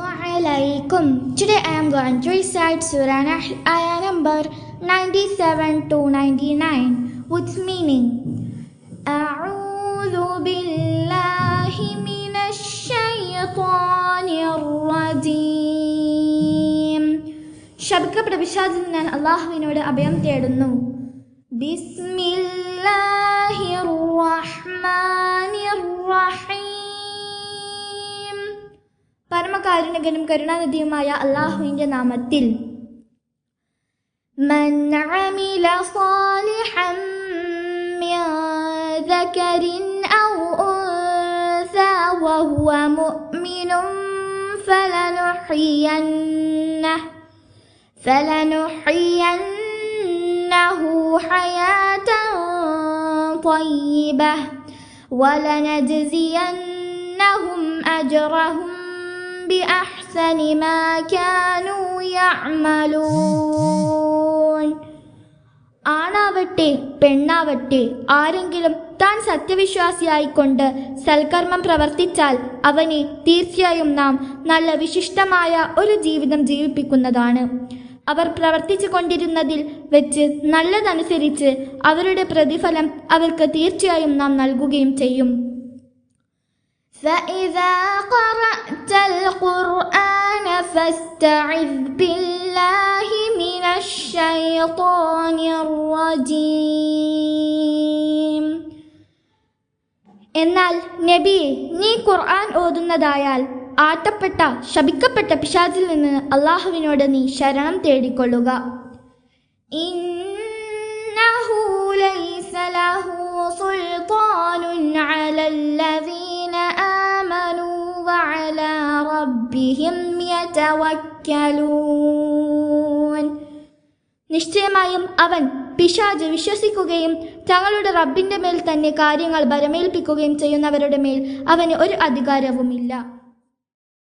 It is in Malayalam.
Assalamualaikum. Today I am going to recite Surah Nahl ayah number 97 to 99 with meaning. A'udhu billahi minash shaytanir rajim. ശപിക്കപ്പെട്ട പിശാചിൽ ഞാൻ അല്ലാഹുവിനോട് അഭയം തേടുന്നു. ബിസ്മില്ലാഹിർ റഹ്മാനിർ റഹീം. പരമകാരുണികനും കരുണാനിധിയുമായ അല്ലാഹുവിന്റെ നാമത്തിൽ. മൻ അമില സാലിഹൻ മിൻ ദകരിൻ ഔ ഉൻസാ വഹുവ മുഅ്മിനുൻ فلنحيينه حياة طيبة ولنجزينهم أجرهم بأحسن ما كانوا يعملون. ആണാവട്ടെ പെണ്ണാവട്ടെ ആരെങ്കിലും താൻ സത്യവിശ്വാസിയായിക്കൊണ്ട് സൽക്കർമ്മം പ്രവർത്തിച്ചാൽ അവനെ തീർച്ചയായും നാം നല്ല വിശിഷ്ടമായ ഒരു ജീവിതം ജീവിപ്പിക്കുന്നതാണ്. അവർ പ്രവർത്തിച്ചു കൊണ്ടിരുന്നതിൽ വെച്ച് നല്ലതനുസരിച്ച് അവരുടെ പ്രതിഫലം അവർക്ക് തീർച്ചയായും നാം നൽകുകയും ചെയ്യും. فَإِذَا قَرَأْتَ الْقُرْآنَ فَاسْتَعِذْ بِاللَّهِ مِنَ الشَّيْطَانِ الرَّجِيمِ. എന്നാൽ നബിയെ, നീ ഖുർആൻ ഓതുന്നതായാൽ ആട്ടപ്പെട്ട ശപിക്കപ്പെട്ട പിശാചിൽ നിന്ന് അല്ലാഹുവിനോട് നീ ശരണം തേടിക്കൊള്ളുക. ഇന്നഹു ലൈസ ലഹു സുൽത്താനുൻ അലല്ലദീന ആമനൂ വഅലാ റബ്ബിഹിം യതവക്കലൂൻ. നിശ്ചയമായും അവൻ പിശാച് വിശ്വസിക്കുകയും തങ്ങളുടെ റബ്ബിന്റെ മേൽ തന്നെ കാര്യങ്ങൾ ഭരമേൽപ്പിക്കുകയും ചെയ്യുന്നവരുടെ മേൽ അവന് ഒരു അധികാരവുമില്ല.